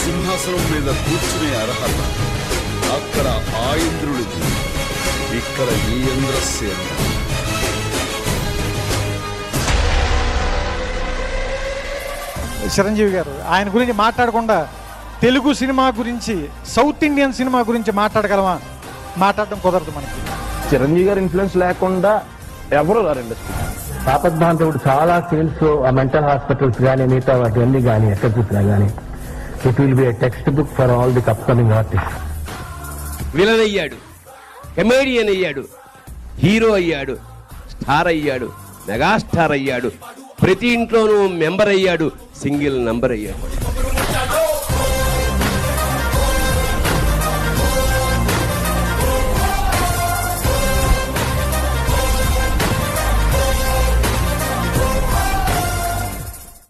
సింహాసనం మీద కూర్చునే అర్హత అక్కడ ఆ ఇంద్రుడిది, ఇక్కడ ఈ ఇంద్రసేన. చిరంజీవి గారు ఆయన గురించి మాట్లాడకుండా తెలుగు సినిమా గురించి, సౌత్ ఇండియన్ సినిమా గురించి మాట్లాడగలమా? మాట్లాడడం కుదరదు మనకి. చిరంజీవి గారి ఇన్ఫ్లుయెన్స్ లేకుండా ఎవరు రారు ఇండస్ట్రీ. ఆపద్బాంధవుడు చాలా సేల్స్ మెంటల్ హాస్పిటల్స్ కానీ మిగతా వాటి కానీ ఎక్కడ చూసినా కానీ it will be text book for all the upcoming artist. Villain అయ్యాడు, కమెడియన్ అయ్యాడు, హీరో అయ్యాడు, స్టార్ అయ్యాడు, మెగాస్టార్ అయ్యాడు, ప్రతి ఇంట్లోనూ మెంబర్ అయ్యాడు, సింగిల్ నంబర్ అయ్యాడు.